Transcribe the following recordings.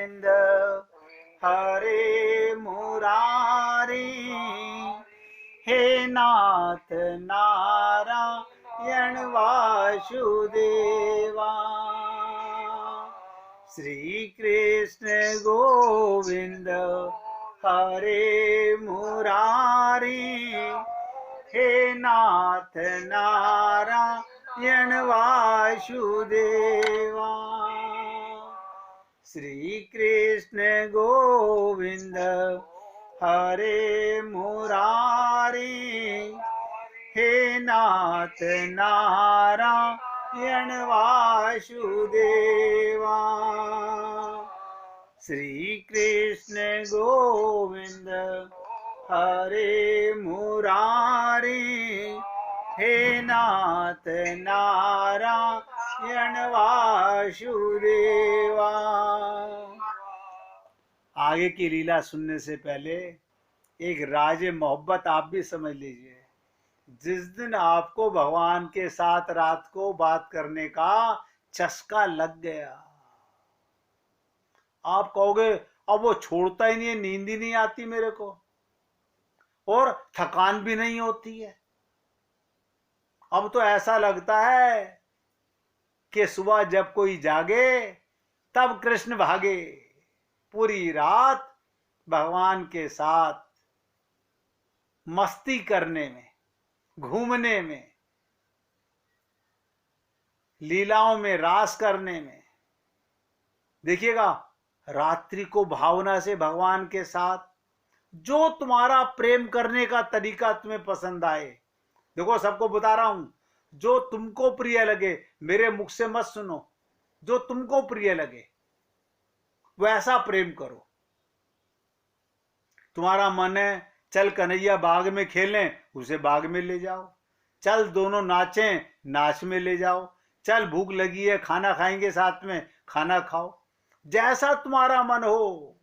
गोविंद हरे मुरारी, हे नाथ नारायण वासुदेवा। श्री कृष्ण गोविंद हरे मुरारी, हे नाथ नारायण वासुदेवा। श्री कृष्ण गोविंद हरे मुरारी, हे नाथ नारायण वासुदेवा। श्री कृष्ण गोविंद हरे मुरारी, हे नाथ नारायण वासुदेवा। आगे की लीला सुनने से पहले एक राज मोहब्बत आप भी समझ लीजिए। जिस दिन आपको भगवान के साथ रात को बात करने का चस्का लग गया, आप कहोगे अब वो छोड़ता ही नहीं है, नींद ही नहीं आती मेरे को और थकान भी नहीं होती है। अब तो ऐसा लगता है कि सुबह जब कोई जागे तब कृष्ण भागे। पूरी रात भगवान के साथ मस्ती करने में, घूमने में, लीलाओं में रास करने में। देखिएगा, रात्रि को भावना से भगवान के साथ जो तुम्हारा प्रेम करने का तरीका तुम्हें पसंद आए, देखो सबको बता रहा हूं, जो तुमको प्रिय लगे, मेरे मुख से मत सुनो, जो तुमको प्रिय लगे वैसा प्रेम करो। तुम्हारा मन है चल कन्हैया बाग में खेलें, उसे बाग में ले जाओ। चल दोनों नाचें, नाच में ले जाओ। चल भूख लगी है, खाना खाएंगे साथ में, खाना खाओ। जैसा तुम्हारा मन हो,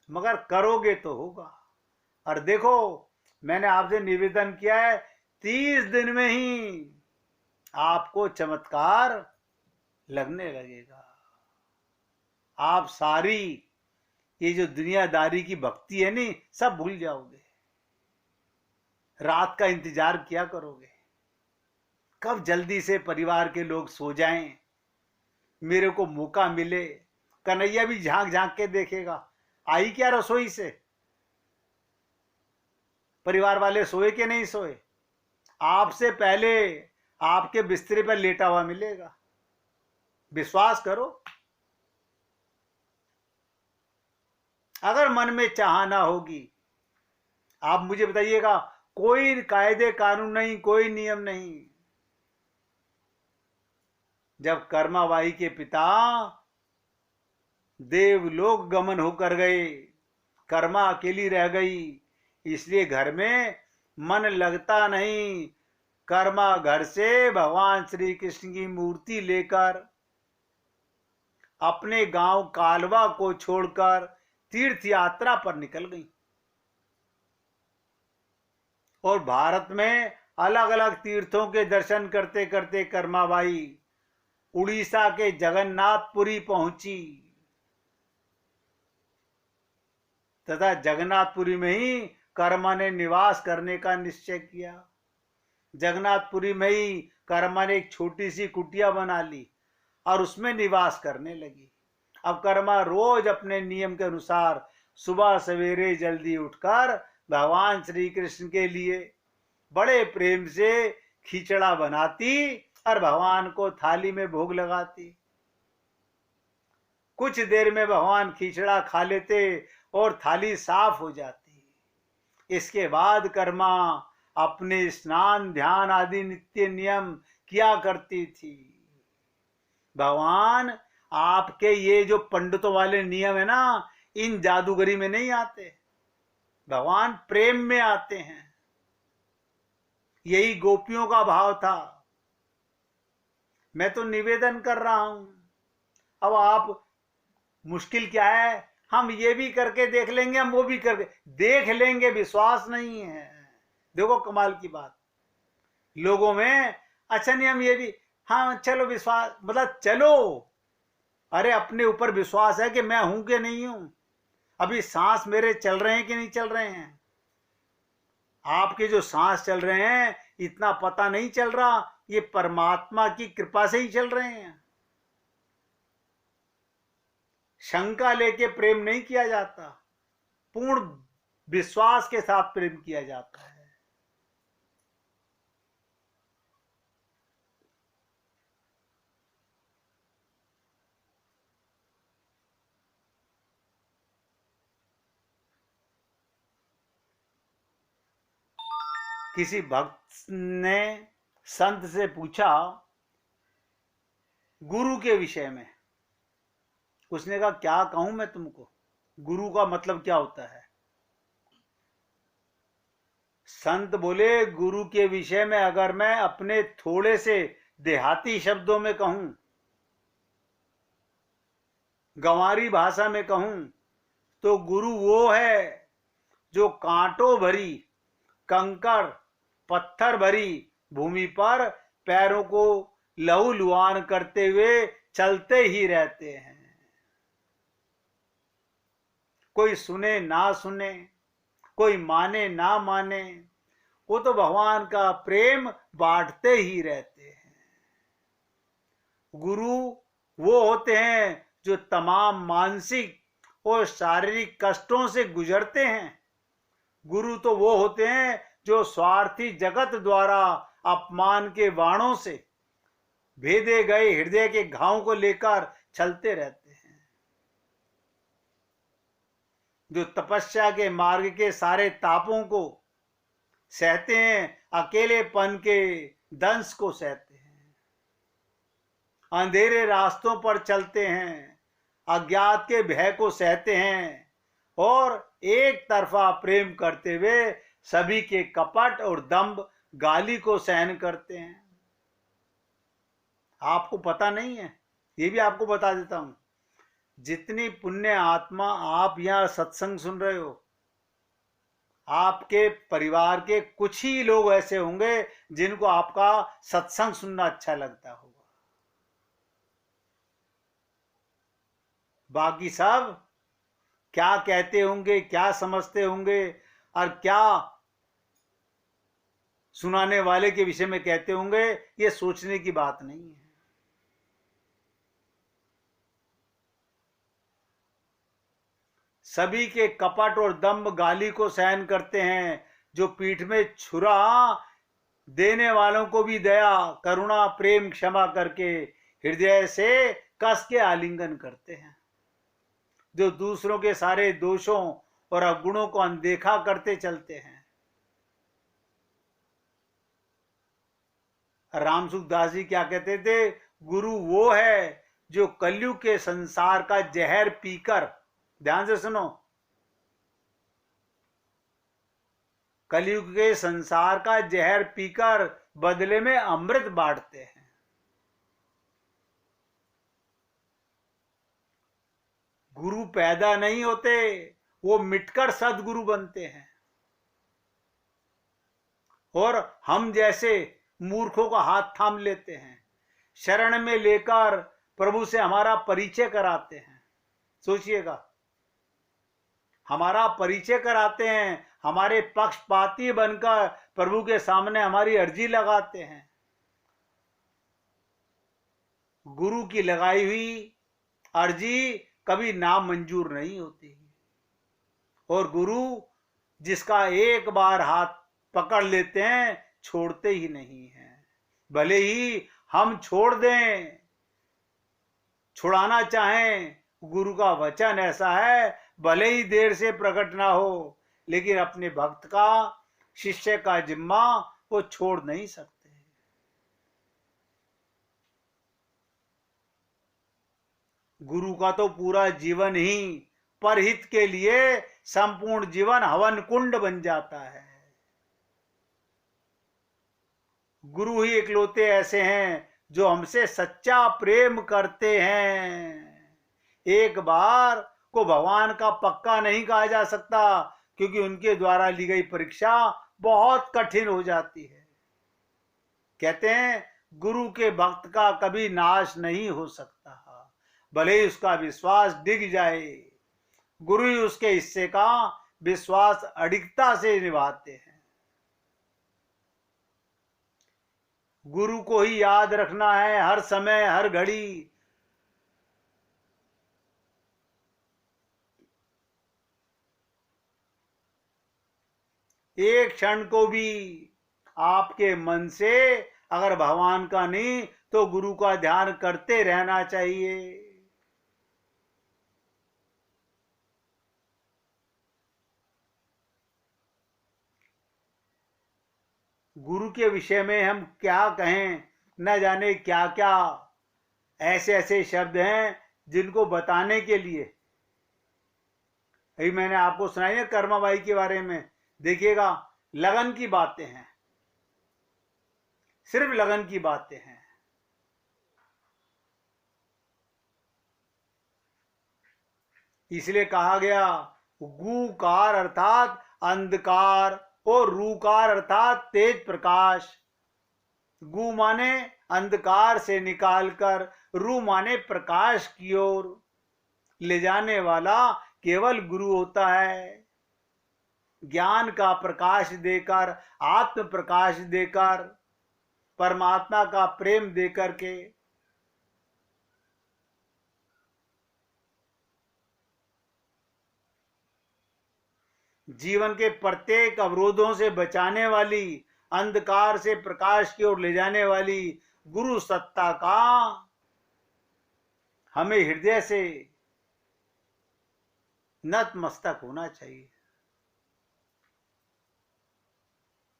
मगर करोगे तो होगा। और देखो, मैंने आपसे निवेदन किया है, 30 दिन में ही आपको चमत्कार लगने लगेगा। आप सारी ये जो दुनियादारी की भक्ति है नी, सब भूल जाओगे। रात का इंतजार किया करोगे, कब जल्दी से परिवार के लोग सो जाएं, मेरे को मौका मिले। कन्हैया भी झांक झांक के देखेगा, आई क्या रसोई से, परिवार वाले सोए कि नहीं सोए। आपसे पहले आपके बिस्तरे पर लेटा हुआ मिलेगा, विश्वास करो। अगर मन में चाहना होगी, आप मुझे बताइएगा, कोई कायदे कानून नहीं, कोई नियम नहीं। जब कर्माबाई के पिता देवलोक गमन होकर गए, कर्मा अकेली रह गई, इसलिए घर में मन लगता नहीं। कर्मा घर से भगवान श्री कृष्ण की मूर्ति लेकर अपने गांव कालवा को छोड़कर तीर्थ यात्रा पर निकल गई। और भारत में अलग अलग तीर्थों के दर्शन करते करते कर्माबाई उड़ीसा के जगन्नाथपुरी पहुंची, तथा जगन्नाथपुरी में ही कर्मा ने निवास करने का निश्चय किया। जगन्नाथपुरी में ही कर्मा ने एक छोटी सी कुटिया बना ली और उसमें निवास करने लगी। अब कर्मा रोज अपने नियम के अनुसार सुबह सवेरे जल्दी उठकर भगवान श्री कृष्ण के लिए बड़े प्रेम से खिचड़ा बनाती और भगवान को थाली में भोग लगाती। कुछ देर में भगवान खिचड़ा खा लेते और थाली साफ हो जाती। इसके बाद कर्मा अपने स्नान ध्यान आदि नित्य नियम किया करती थी। भगवान आपके ये जो पंडितों वाले नियम है ना, इन जादूगरी में नहीं आते, भगवान प्रेम में आते हैं। यही गोपियों का भाव था। मैं तो निवेदन कर रहा हूं, अब आप, मुश्किल क्या है, हम ये भी करके देख लेंगे, हम वो भी करके देख लेंगे, विश्वास नहीं है। देखो कमाल की बात, लोगों में अच्छा नहीं, हम ये भी, हाँ चलो विश्वास, मतलब चलो, अरे अपने ऊपर विश्वास है कि मैं हूं कि नहीं हूं? अभी सांस मेरे चल रहे हैं कि नहीं चल रहे हैं? आपके जो सांस चल रहे हैं इतना पता नहीं चल रहा, ये परमात्मा की कृपा से ही चल रहे हैं। शंका लेके प्रेम नहीं किया जाता, पूर्ण विश्वास के साथ प्रेम किया जाता है। किसी भक्त ने संत से पूछा गुरु के विषय में। उसने कहा क्या कहूं मैं तुमको, गुरु का मतलब क्या होता है? संत बोले गुरु के विषय में अगर मैं अपने थोड़े से देहाती शब्दों में कहूं, गंवारी भाषा में कहूं, तो गुरु वो है जो कांटों भरी, कंकड़ पत्थर भरी भूमि पर पैरों को लहूलुहान करते हुए चलते ही रहते हैं। कोई सुने ना सुने, कोई माने ना माने, वो तो भगवान का प्रेम बांटते ही रहते हैं। गुरु वो होते हैं जो तमाम मानसिक और शारीरिक कष्टों से गुजरते हैं। गुरु तो वो होते हैं जो स्वार्थी जगत द्वारा अपमान के बाणों से भेदे गए हृदय के घावों को लेकर चलते रहते हैं, जो तपस्या के मार्ग के सारे तापों को सहते हैं, अकेलेपन के दंश को सहते हैं, अंधेरे रास्तों पर चलते हैं, अज्ञात के भय को सहते हैं और एक तरफा प्रेम करते हुए सभी के कपट और दंभ गाली को सहन करते हैं। आपको पता नहीं है, ये भी आपको बता देता हूं। जितनी पुण्य आत्मा आप यहां सत्संग सुन रहे हो, आपके परिवार के कुछ ही लोग ऐसे होंगे जिनको आपका सत्संग सुनना अच्छा लगता होगा। बाकी सब क्या कहते होंगे, क्या समझते होंगे और क्या सुनाने वाले के विषय में कहते होंगे, ये सोचने की बात नहीं है। सभी के कपट और दंभ गाली को सहन करते हैं, जो पीठ में छुरा देने वालों को भी दया करुणा प्रेम क्षमा करके हृदय से कस के आलिंगन करते हैं, जो दूसरों के सारे दोषों और अवगुणों को अनदेखा करते चलते हैं। रामसुखदास जी क्या कहते थे? गुरु वो है जो कलयुग के संसार का जहर पीकर, ध्यान से सुनो, कलयुग के संसार का जहर पीकर बदले में अमृत बांटते हैं। गुरु पैदा नहीं होते, वो मिटकर सदगुरु बनते हैं और हम जैसे मूर्खों का हाथ थाम लेते हैं, शरण में लेकर प्रभु से हमारा परिचय कराते हैं। सोचिएगा, हमारा परिचय कराते हैं, हमारे पक्षपाती बनकर प्रभु के सामने हमारी अर्जी लगाते हैं। गुरु की लगाई हुई अर्जी कभी नामंजूर नहीं होती और गुरु जिसका एक बार हाथ पकड़ लेते हैं छोड़ते ही नहीं हैं। भले ही हम छोड़ दें, छुड़ाना चाहें, गुरु का वचन ऐसा है, भले ही देर से प्रकट ना हो, लेकिन अपने भक्त का, शिष्य का जिम्मा वो छोड़ नहीं सकते। गुरु का तो पूरा जीवन ही परहित के लिए संपूर्ण जीवन हवन कुंड बन जाता है। गुरु ही इकलौते ऐसे हैं जो हमसे सच्चा प्रेम करते हैं। एक बार को भगवान का पक्का नहीं कहा जा सकता, क्योंकि उनके द्वारा ली गई परीक्षा बहुत कठिन हो जाती है। कहते हैं गुरु के भक्त का कभी नाश नहीं हो सकता, भले ही उसका विश्वास डिग जाए। गुरु ही उसके हिस्से का विश्वास अडिगता से निभाते हैं। गुरु को ही याद रखना है हर समय हर घड़ी। एक क्षण को भी आपके मन से अगर भगवान का नहीं तो गुरु का ध्यान करते रहना चाहिए। गुरु के विषय में हम क्या कहें, न जाने क्या क्या ऐसे ऐसे शब्द हैं जिनको बताने के लिए। अभी मैंने आपको सुनाई है कर्माबाई के बारे में, देखिएगा लगन की बातें हैं, सिर्फ लगन की बातें हैं। इसलिए कहा गया गुकार अर्थात अंधकार और रूकार अर्थात तेज प्रकाश। गु माने अंधकार से निकालकर, रू माने प्रकाश की ओर ले जाने वाला केवल गुरु होता है। ज्ञान का प्रकाश देकर, आत्म प्रकाश देकर, परमात्मा का प्रेम देकर के। जीवन के प्रत्येक अवरोधों से बचाने वाली, अंधकार से प्रकाश की ओर ले जाने वाली गुरु सत्ता का हमें हृदय से नतमस्तक होना चाहिए।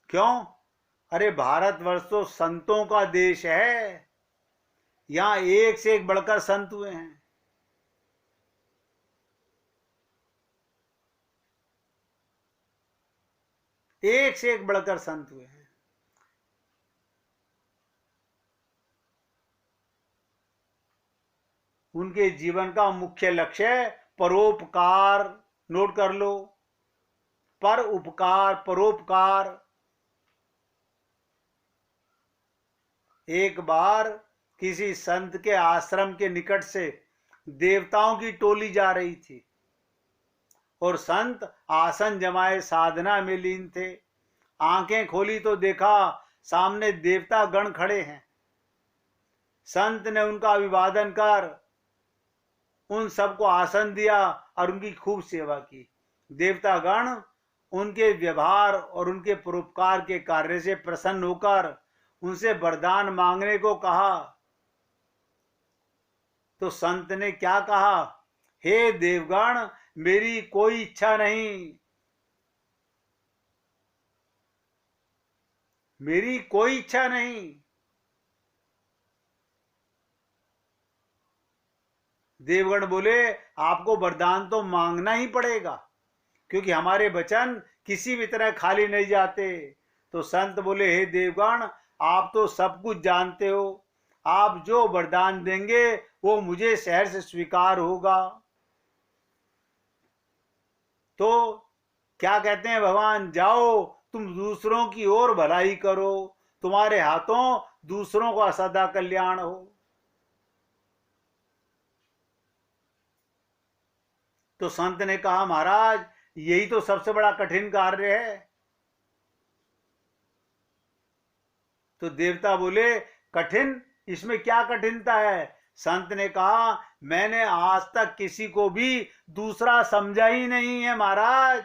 क्यों? अरे भारतवर्ष तो संतों का देश है। यहां एक से एक बढ़कर संत हुए हैं। एक से एक बढ़कर संत हुए हैं। उनके जीवन का मुख्य लक्ष्य है परोपकार। नोट कर लो, पर उपकार, परोपकार। एक बार किसी संत के आश्रम के निकट से देवताओं की टोली जा रही थी और संत आसन जमाए साधना में लीन थे। आंखें खोली तो देखा सामने देवता गण खड़े हैं। संत ने उनका अभिवादन कर उन सबको आसन दिया और उनकी खूब सेवा की। देवता गण उनके व्यवहार और उनके परोपकार के कार्य से प्रसन्न होकर उनसे वरदान मांगने को कहा। तो संत ने क्या कहा? हे देवगण, मेरी कोई इच्छा नहीं, मेरी कोई इच्छा नहीं। देवगण बोले आपको वरदान तो मांगना ही पड़ेगा, क्योंकि हमारे वचन किसी भी तरह खाली नहीं जाते। तो संत बोले हे देवगण, आप तो सब कुछ जानते हो, आप जो वरदान देंगे वो मुझे शहर से स्वीकार होगा। तो क्या कहते हैं भगवान? जाओ तुम दूसरों की ओर भलाई करो, तुम्हारे हाथों दूसरों का सदा कल्याण हो। तो संत ने कहा महाराज यही तो सबसे बड़ा कठिन कार्य है। तो देवता बोले कठिन? इसमें क्या कठिनता है? संत ने कहा मैंने आज तक किसी को भी दूसरा समझा ही नहीं है महाराज,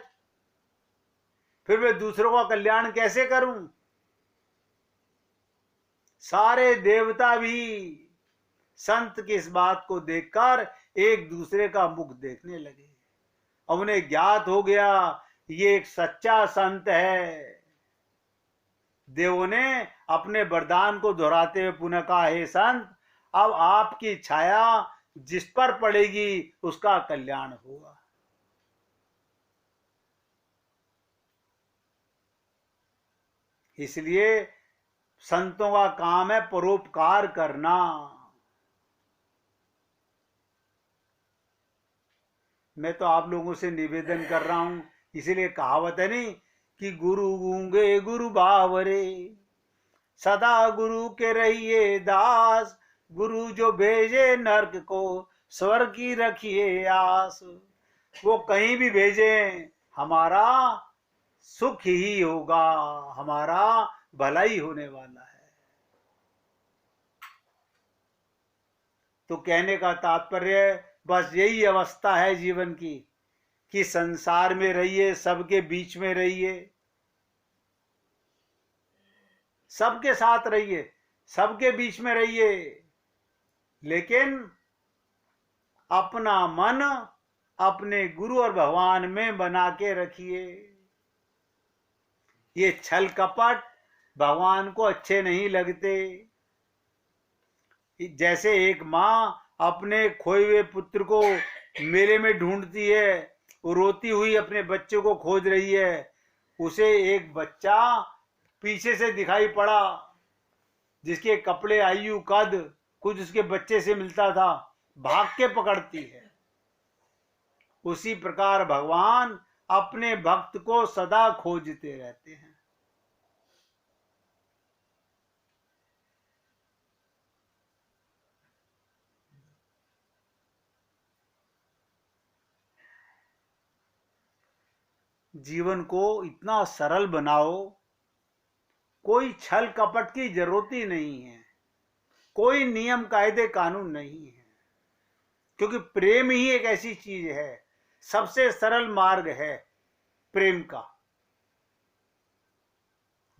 फिर मैं दूसरों का कल्याण कैसे करूं? सारे देवता भी संत की इस बात को देखकर एक दूसरे का मुख देखने लगे। अब उन्हें ज्ञात हो गया ये एक सच्चा संत है। देवों ने अपने वरदान को दोहराते हुए पुनः कहा हे संत, अब आपकी छाया जिस पर पड़ेगी उसका कल्याण होगा। इसलिए संतों का काम है परोपकार करना। मैं तो आप लोगों से निवेदन कर रहा हूं, इसीलिए कहावत है नहीं कि गुरु गूंगे गुरु बावरे, सदा गुरु के रहिए दास, गुरु जो भेजे नर्क को स्वर्ग की रखिए आस। वो कहीं भी भेजें हमारा सुख ही होगा, हमारा भला ही होने वाला है। तो कहने का तात्पर्य बस यही अवस्था है जीवन की कि संसार में रहिए, सबके बीच में रहिए, सबके साथ रहिए, सबके बीच में रहिए, लेकिन अपना मन अपने गुरु और भगवान में बना के रखिए। ये छल कपट भगवान को अच्छे नहीं लगते। जैसे एक माँ अपने खोए हुए पुत्र को मेले में ढूंढती है, वो रोती हुई अपने बच्चे को खोज रही है, उसे एक बच्चा पीछे से दिखाई पड़ा जिसके कपड़े, आयु, कद कुछ उसके बच्चे से मिलता था, भाग के पकड़ती है। उसी प्रकार भगवान अपने भक्त को सदा खोजते रहते हैं। जीवन को इतना सरल बनाओ, कोई छल कपट की जरूरत ही नहीं है, कोई नियम कायदे कानून नहीं है, क्योंकि प्रेम ही एक ऐसी चीज है, सबसे सरल मार्ग है प्रेम का।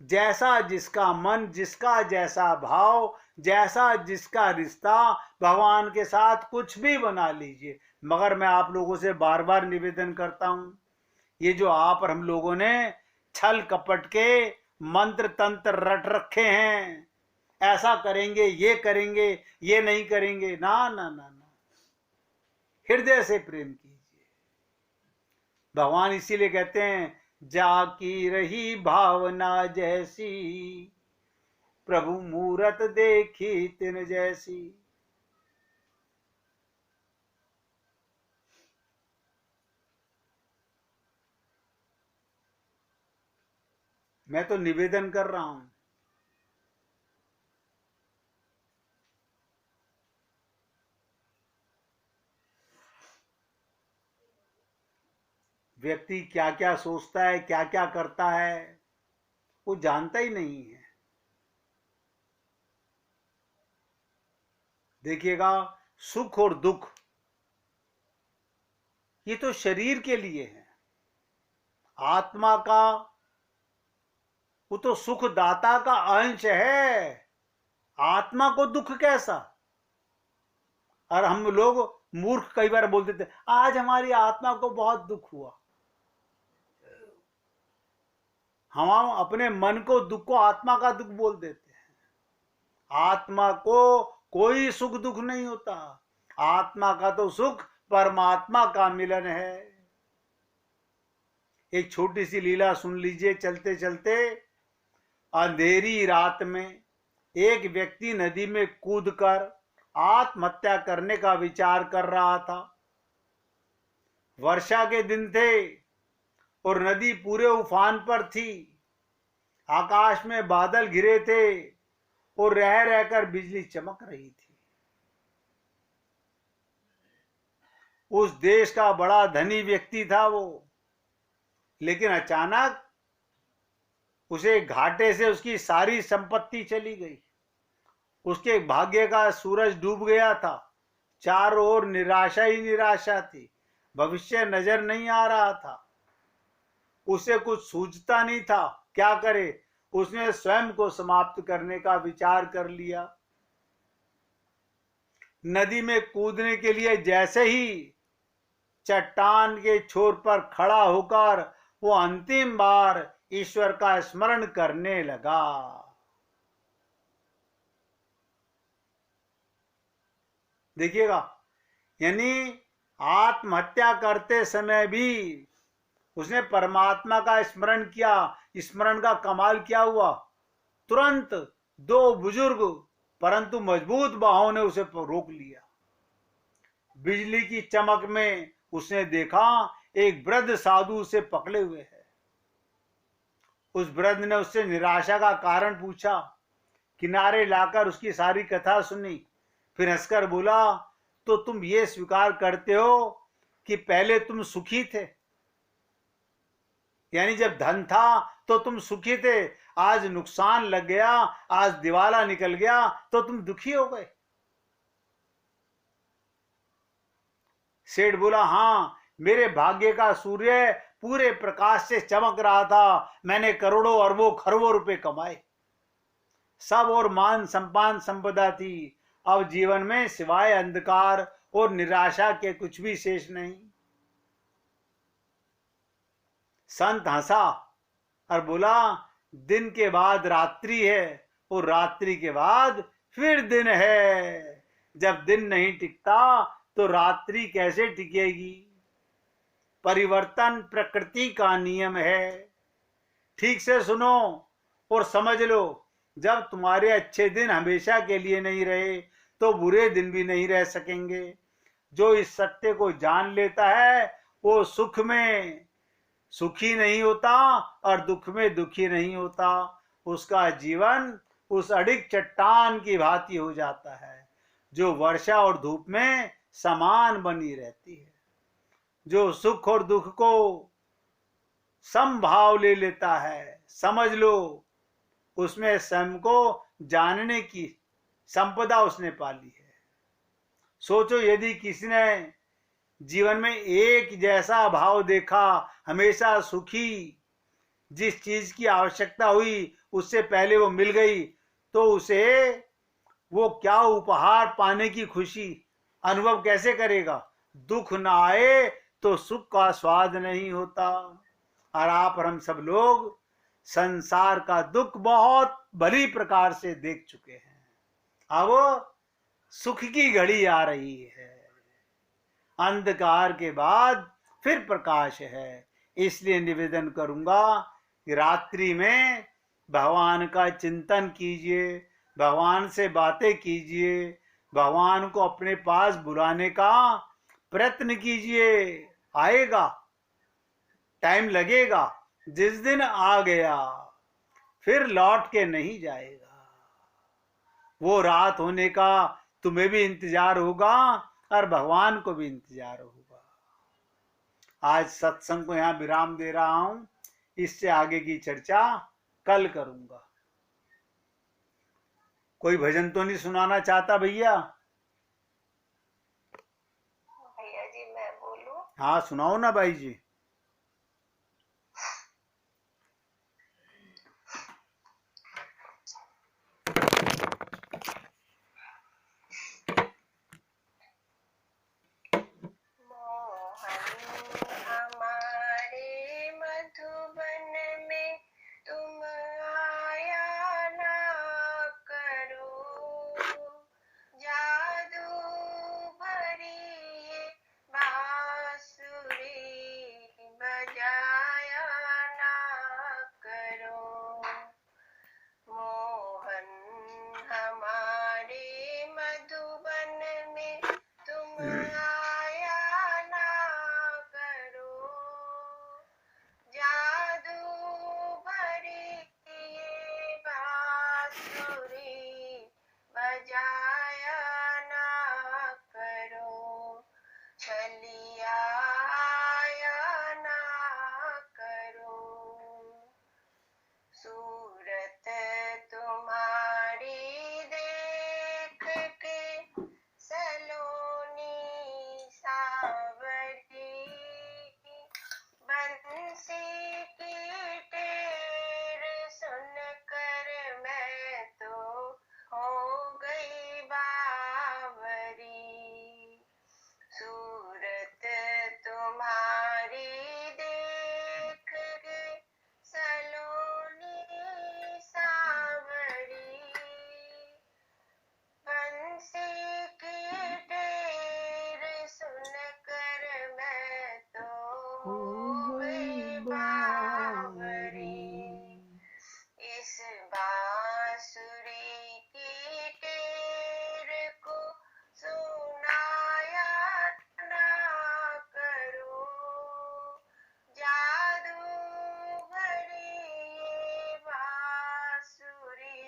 जैसा जिसका मन, जिसका जैसा भाव, जैसा जिसका रिश्ता, भगवान के साथ कुछ भी बना लीजिए। मगर मैं आप लोगों से बार बार निवेदन करता हूं, ये जो आप और हम लोगों ने छल कपट के मंत्र तंत्र रट रखे हैं, ऐसा करेंगे, ये नहीं करेंगे, ना ना ना ना, हृदय से प्रेम कीजिए। भगवान इसीलिए कहते हैं, जाकी रही भावना जैसी, प्रभु मूरत देखी तिन जैसी। मैं तो निवेदन कर रहा हूं, व्यक्ति क्या क्या सोचता है, क्या क्या करता है, वो जानता ही नहीं है। देखिएगा, सुख और दुख ये तो शरीर के लिए है। आत्मा का वो तो सुखदाता का अंश है, आत्मा को दुख कैसा। और हम लोग मूर्ख कई बार बोल देते, आज हमारी आत्मा को बहुत दुख हुआ। हम अपने मन को दुख को आत्मा का दुख बोल देते हैं। आत्मा को कोई सुख दुख नहीं होता, आत्मा का तो सुख परमात्मा का मिलन है। एक छोटी सी लीला सुन लीजिए। चलते चलते अंधेरी रात में एक व्यक्ति नदी में कूदकर आत्महत्या करने का विचार कर रहा था। वर्षा के दिन थे और नदी पूरे उफान पर थी। आकाश में बादल घिरे थे और रह रहकर बिजली चमक रही थी। उस देश का बड़ा धनी व्यक्ति था वो, लेकिन अचानक उसे घाटे से उसकी सारी संपत्ति चली गई। उसके भाग्य का सूरज डूब गया था। चारों ओर निराशा ही निराशा थी, भविष्य नजर नहीं आ रहा था। उसे कुछ सूझता नहीं था, क्या करे। उसने स्वयं को समाप्त करने का विचार कर लिया। नदी में कूदने के लिए जैसे ही चट्टान के छोर पर खड़ा होकर वो अंतिम बार ईश्वर का स्मरण करने लगा। देखिएगा, यानी आत्महत्या करते समय भी उसने परमात्मा का स्मरण किया। स्मरण का कमाल क्या हुआ, तुरंत दो बुजुर्ग परंतु मजबूत बाहों ने उसे रोक लिया। बिजली की चमक में उसने देखा एक वृद्ध साधु उसे पकड़े हुए है। उस वृद्ध ने उससे निराशा का कारण पूछा, किनारे लाकर उसकी सारी कथा सुनी, फिर हंसकर बोला, तो तुम ये स्वीकार करते हो कि पहले तुम सुखी थे। यानी जब धन था तो तुम सुखी थे, आज नुकसान लग गया, आज दिवाला निकल गया तो तुम दुखी हो गए। सेठ बोला, हाँ, मेरे भाग्य का सूर्य पूरे प्रकाश से चमक रहा था, मैंने करोड़ों अरबों खरबों रुपए कमाए, सब और मान सम्मान संपदा थी, अब जीवन में सिवाय अंधकार और निराशा के कुछ भी शेष नहीं। संत हंसा और बोला, दिन के बाद रात्रि है और रात्रि के बाद फिर दिन है, जब दिन नहीं टिकता तो रात्रि कैसे टिकेगी। परिवर्तन प्रकृति का नियम है। ठीक से सुनो और समझ लो, जब तुम्हारे अच्छे दिन हमेशा के लिए नहीं रहे तो बुरे दिन भी नहीं रह सकेंगे। जो इस सत्य को जान लेता है वो सुख में सुखी नहीं होता और दुख में दुखी नहीं होता। उसका जीवन उस अडिग चट्टान की भांति हो जाता है जो वर्षा और धूप में समान बनी रहती है, जो सुख और दुख को समभाव ले लेता है। समझ लो, उसमें स्वयं को जानने की संपदा उसने पाली है। सोचो, यदि किसी ने जीवन में एक जैसा भाव देखा, हमेशा सुखी, जिस चीज की आवश्यकता हुई उससे पहले वो मिल गई, तो उसे वो क्या उपहार पाने की खुशी अनुभव कैसे करेगा। दुख ना आए तो सुख का स्वाद नहीं होता। और आप और हम सब लोग संसार का दुख बहुत भली प्रकार से देख चुके हैं। अब सुख की घड़ी आ रही है, अंधकार के बाद फिर प्रकाश है। इसलिए निवेदन करूंगा कि रात्रि में भगवान का चिंतन कीजिए, भगवान से बातें कीजिए, भगवान को अपने पास बुलाने का प्रयत्न कीजिए। आएगा, टाइम लगेगा, जिस दिन आ गया फिर लौट के नहीं जाएगा। वो रात होने का तुम्हें भी इंतजार होगा और भगवान को भी इंतजार होगा। आज सत्संग को यहाँ विराम दे रहा हूं, इससे आगे की चर्चा कल करूंगा। कोई भजन तो नहीं सुनाना चाहता भैया? भैया जी मैं बोलूं? हाँ सुनाओ ना भाई जी। मोहन हमारे मधुबन में तुम आया ना करो, जादू भरी ये बांसुरी बजाया ना करो। मोहन हमारे मधुबन में तुम आया ना करो, जादू भरी ये बांसुरी बजाया ना करो, छलिया आया ना करो। सूरत तुम्हारी देख के सलोनी सावरी, बंसी की टेर सुनकर मैं तो हो गई बावरी। सूरत तुम्हारी देख के सलोनी सावरी, बंसी की टेर सुनकर मैं तो हो गई बावरी। इस बांसुरी की टेर को सुनाया ना करो, जादू भरी ये बांसुरी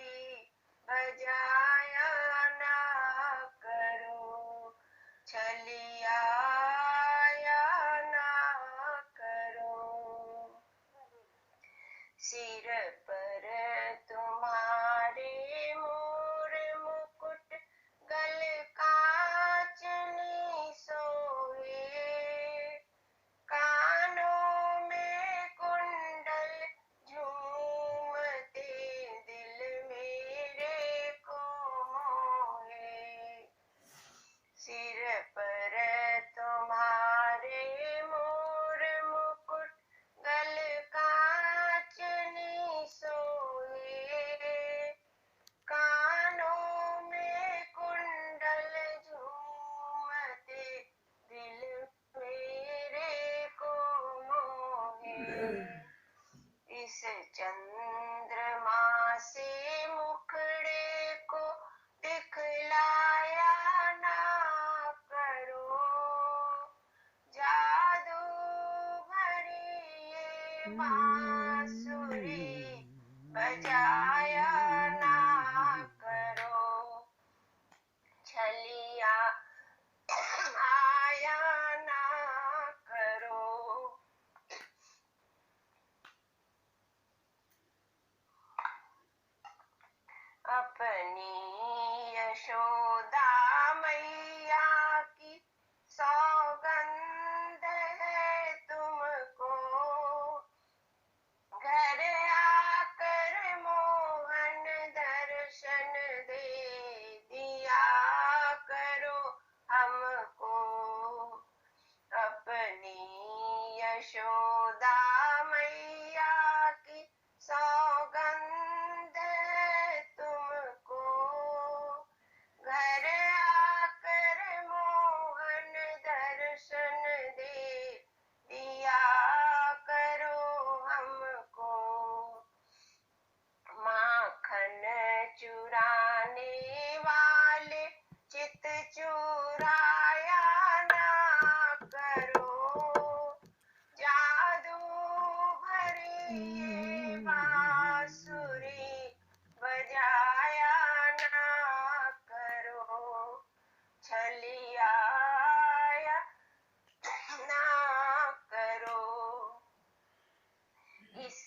बजाया ना करो, बांसुरी बजाया ना करो, छलिया आया ना करो। अपनी यशोदा मैया की सौगंध है तुमको, घर आकर मोहन दर्शन दे दिया करो हमको। अपनी यशोदा मैया की सौगंध है तुमको, घर आकर मोहन दर्शन दे दिया करो हमको। माखन चुराने वाले चित चुराया ना करो, जादू भरी ये बांसुरी बजाया ना करो, छलिया ना करो। इस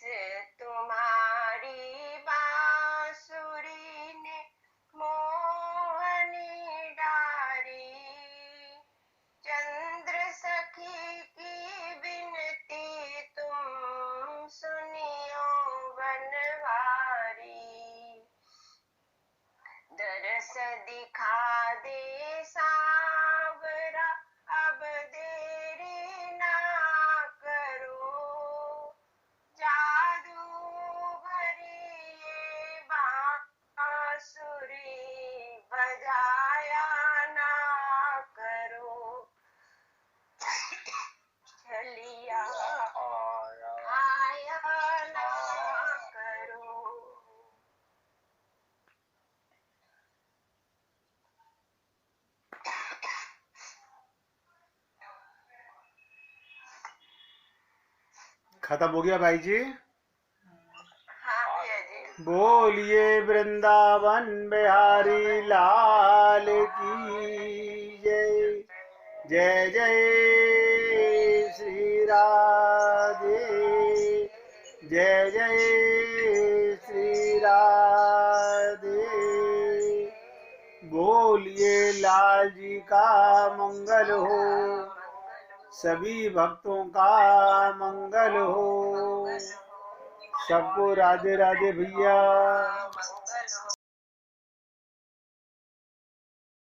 तुम्हारी बांसुरी ने मोहनी डारी, चंद्र सखी की बिनती तुम सुनियो बनवारी। दरस दिखा दे सांवरा अब देरी ना करो, जादू भरी ये बांसुरी बजाया ना करो, छलिया आया ना करो। खत्म हो गया भाई जी। हाँ भैया जी। बोलिए वृंदावन बिहारी लाल की जय। जय जय श्री राधे, जय जय श्री राधे। बोलिए लाल जी का मंगल हो, सभी भक्तों का मंगल हो। सबको राधे राधे भैया।